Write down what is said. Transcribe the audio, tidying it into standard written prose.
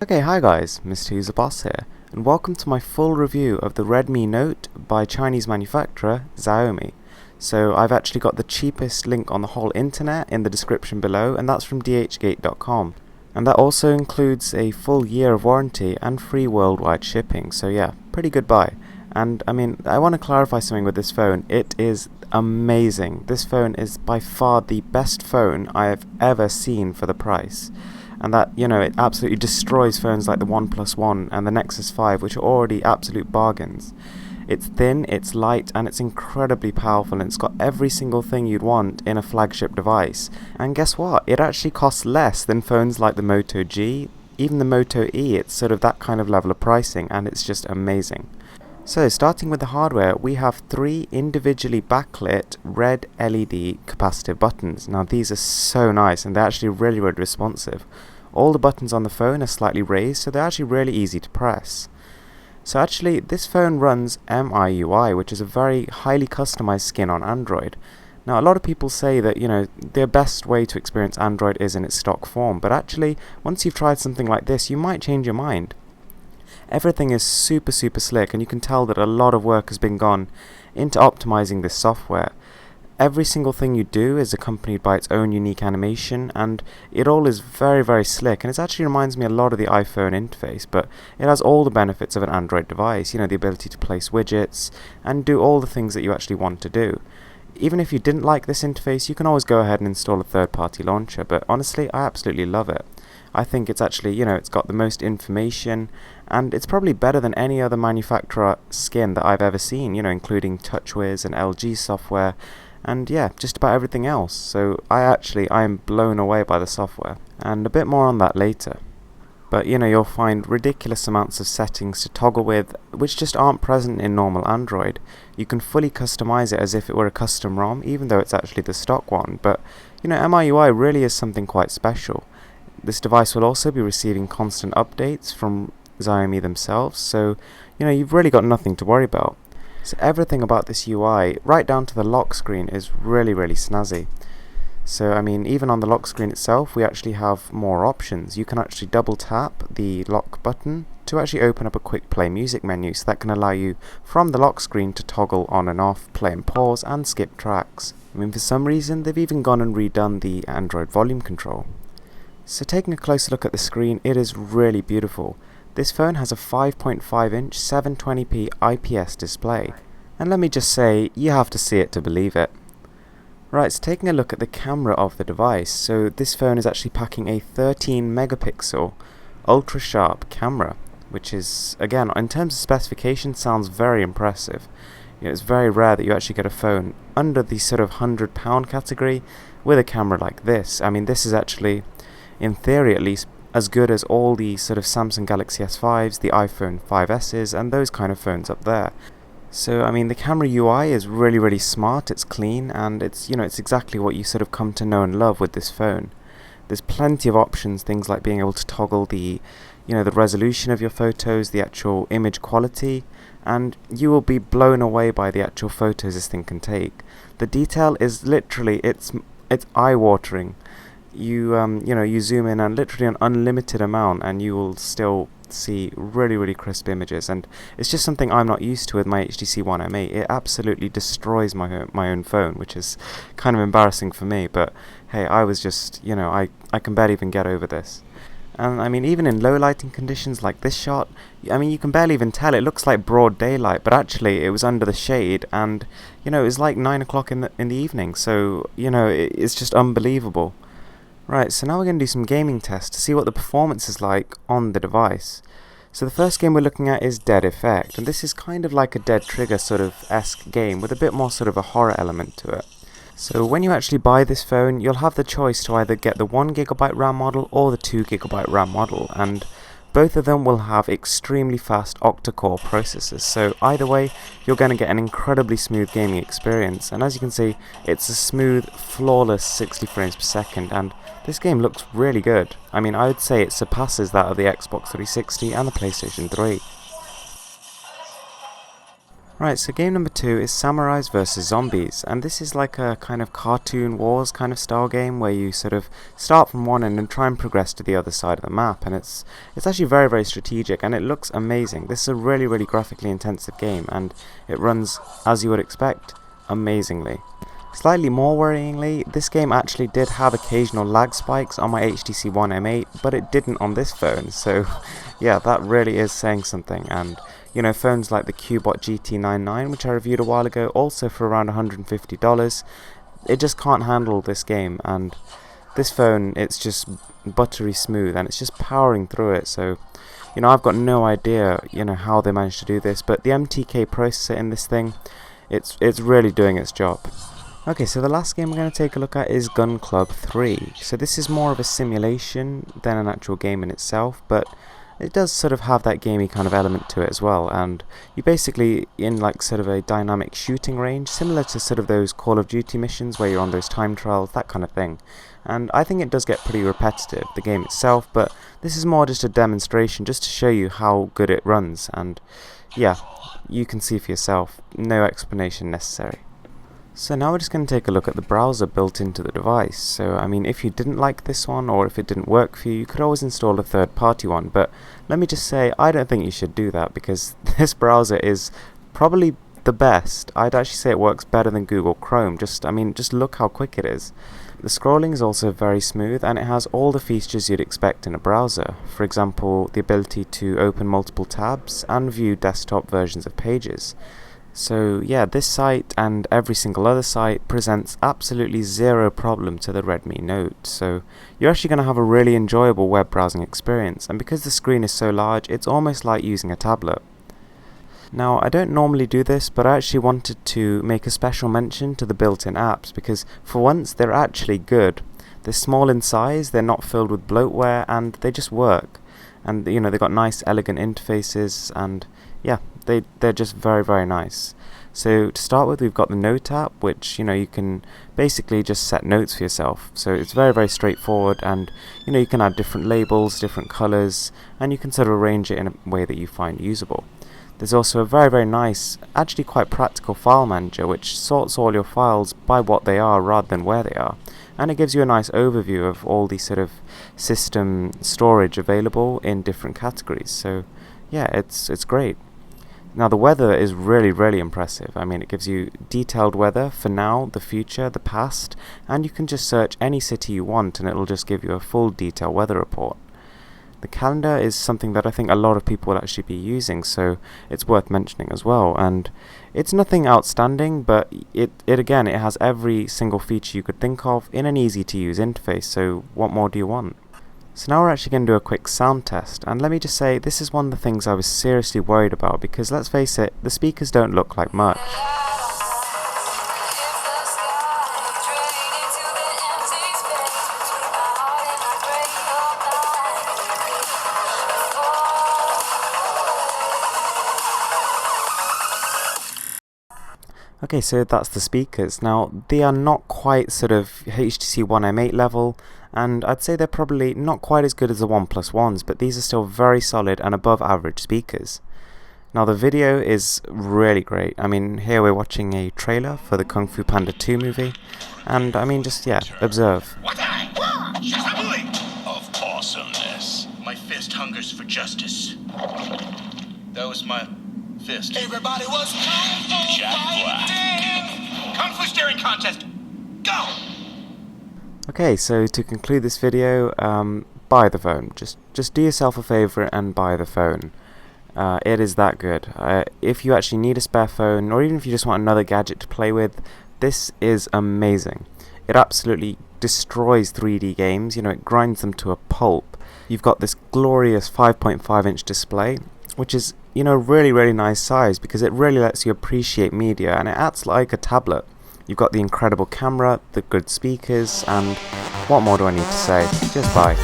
Okay, hi guys, Mr. User Boss here, and welcome to my full review of the Redmi Note by Chinese manufacturer Xiaomi. So I've actually got the cheapest link on the whole internet in the description below, and that's from dhgate.com. And that also includes a full year of warranty and free worldwide shipping, so yeah, pretty good buy. And I want to clarify something with this phone. It is amazing. This phone is by far the best phone I have ever seen for the price. And that, it absolutely destroys phones like the OnePlus One and the Nexus 5, which are already absolute bargains. It's thin, it's light, and it's incredibly powerful, and it's got every single thing you'd want in a flagship device. And guess what? It actually costs less than phones like the Moto G, even the Moto E. It's sort of that kind of level of pricing, and it's just amazing. So, starting with the hardware, we have 3 individually backlit red LED capacitive buttons. Now, these are so nice, and they're actually really responsive. All the buttons on the phone are slightly raised, so they're actually really easy to press. So actually, this phone runs MIUI, which is a very highly customized skin on Android. Now, a lot of people say that, the best way to experience Android is in its stock form, but actually, once you've tried something like this, you might change your mind. Everything is super slick, and you can tell that a lot of work has been gone into optimizing this software. Every single thing you do is accompanied by its own unique animation, and it all is very slick, and it actually reminds me a lot of the iPhone interface, but it has all the benefits of an Android device, the ability to place widgets and do all the things that you actually want to do. Even if you didn't like this interface, you can always go ahead and install a third-party launcher, but honestly, I absolutely love it. I think it's actually, it's got the most information, and it's probably better than any other manufacturer skin that I've ever seen, including TouchWiz and LG software, and yeah, just about everything else. So I am blown away by the software, and a bit more on that later. But you'll find ridiculous amounts of settings to toggle with, which just aren't present in normal Android. You can fully customize it as if it were a custom ROM, even though it's actually the stock one. But MIUI really is something quite special. This device will also be receiving constant updates from Xiaomi themselves, so you've really got nothing to worry about. So everything about this UI, right down to the lock screen, is really snazzy. So even on the lock screen itself, we actually have more options. You can actually double tap the lock button to actually open up a quick play music menu, so that can allow you from the lock screen to toggle on and off, play and pause, and skip tracks. For some reason, they've even gone and redone the Android volume control. So taking a closer look at the screen, it is really beautiful. This phone has a 5.5-inch 720p IPS display, and let me just say, you have to see it to believe it. Right, so taking a look at the camera of the device, so this phone is actually packing a 13 megapixel ultra sharp camera, which is, again, in terms of specification, sounds very impressive. It's very rare that you actually get a phone under the sort of £100 category with a camera like this. This is actually, in theory at least, as good as all the sort of Samsung Galaxy S5s, the iPhone 5Ss, and those kind of phones up there. So, the camera UI is really smart, it's clean, and it's exactly what you sort of come to know and love with this phone. There's plenty of options, things like being able to toggle the resolution of your photos, the actual image quality, and you will be blown away by the actual photos this thing can take. The detail is literally, it's eye-watering. You zoom in on literally an unlimited amount, and you will still see really crisp images, and it's just something I'm not used to with my HTC One M8. It absolutely destroys my own phone, which is kind of embarrassing for me, but hey, I was just, I can barely even get over this. And even in low lighting conditions like this shot, you can barely even tell. It looks like broad daylight, but actually it was under the shade, and it was like 9 o'clock in the evening, so it's just unbelievable. Right, so now we're going to do some gaming tests to see what the performance is like on the device. So the first game we're looking at is Dead Effect, and this is kind of like a Dead Trigger sort of esque game with a bit more sort of a horror element to it. So when you actually buy this phone, you'll have the choice to either get the 1GB RAM model or the 2GB RAM model, and both of them will have extremely fast Octa-Core processors, so either way, you're going to get an incredibly smooth gaming experience, and as you can see, it's a smooth, flawless 60 frames per second, and this game looks really good. I would say it surpasses that of the Xbox 360 and the PlayStation 3. Right, so game number 2 is Samurais vs Zombies, and this is like a kind of cartoon wars kind of style game where you sort of start from one end and try and progress to the other side of the map, and it's actually very, very strategic, and it looks amazing. This is a really, really graphically intensive game, and it runs, as you would expect, amazingly. Slightly more worryingly, this game actually did have occasional lag spikes on my HTC One M8, but it didn't on this phone, so yeah, that really is saying something. And you know, phones like the Qbot GT99, which I reviewed a while ago, also for around $150, it just can't handle this game, and this phone, it's just buttery smooth, and it's just powering through it. So you know, I've got no idea, you know, how they managed to do this, but the MTK processor in this thing, it's really doing its job. Okay, so the last game we're going to take a look at is Gun Club 3. So this is more of a simulation than an actual game in itself, but it does sort of have that gamey kind of element to it as well, and you're basically in like sort of a dynamic shooting range, similar to sort of those Call of Duty missions where you're on those time trials, that kind of thing. And I think it does get pretty repetitive, the game itself, but this is more just a demonstration just to show you how good it runs, and yeah, you can see for yourself, no explanation necessary. So now we're just going to take a look at the browser built into the device. So I mean, if you didn't like this one, or if it didn't work for you, you could always install a third-party one, but let me just say, I don't think you should do that, because this browser is probably the best. I'd actually say it works better than Google Chrome. I mean, just look how quick it is. The scrolling is also very smooth, and it has all the features you'd expect in a browser. For example, the ability to open multiple tabs and view desktop versions of pages. So yeah, this site and every single other site presents absolutely zero problem to the Redmi Note, so you're actually going to have a really enjoyable web browsing experience, and because the screen is so large, it's almost like using a tablet. Now, I don't normally do this, but I actually wanted to make a special mention to the built-in apps, because for once they're actually good. They're small in size, they're not filled with bloatware, and they just work. And you know, they've got nice elegant interfaces, and yeah, they're just very, very nice. So to start with, we've got the Note app, which you know, you can basically just set notes for yourself. So it's very, very straightforward, and you know, you can add different labels, different colors, and you can sort of arrange it in a way that you find usable. There's also a very, very nice, actually quite practical file manager, which sorts all your files by what they are rather than where they are, and it gives you a nice overview of all the sort of system storage available in different categories. So yeah, it's great. Now the weather is really, really impressive. I mean, it gives you detailed weather for now, the future, the past, and you can just search any city you want and it'll just give you a full detailed weather report. The calendar is something that I think a lot of people will actually be using, so it's worth mentioning as well. And it's nothing outstanding, but it again, it has every single feature you could think of in an easy to use interface, so what more do you want? So now we're actually going to do a quick sound test, and let me just say, this is one of the things I was seriously worried about, because let's face it, the speakers don't look like much. Okay, so that's the speakers. Now, they are not quite sort of HTC One M8 level, and I'd say they're probably not quite as good as the OnePlus Ones, but these are still very solid and above average speakers. Now, the video is really great. I mean, here we're watching a trailer for the Kung Fu Panda 2 movie, and I mean, just, yeah, observe. Of awesomeness. My fist hungers for justice. That was my fist. Everybody was Kung Fu fighting. Kung Fu staring contest. Go! Okay, so to conclude this video, buy the phone. Just do yourself a favour and buy the phone. It is that good. If you actually need a spare phone, or even if you just want another gadget to play with, this is amazing. It absolutely destroys 3D games, you know, it grinds them to a pulp. You've got this glorious 5.5-inch display, which is, you know, really, really nice size, because it really lets you appreciate media, and it acts like a tablet. You've got the incredible camera, the good speakers, and what more do I need to say? Just buy.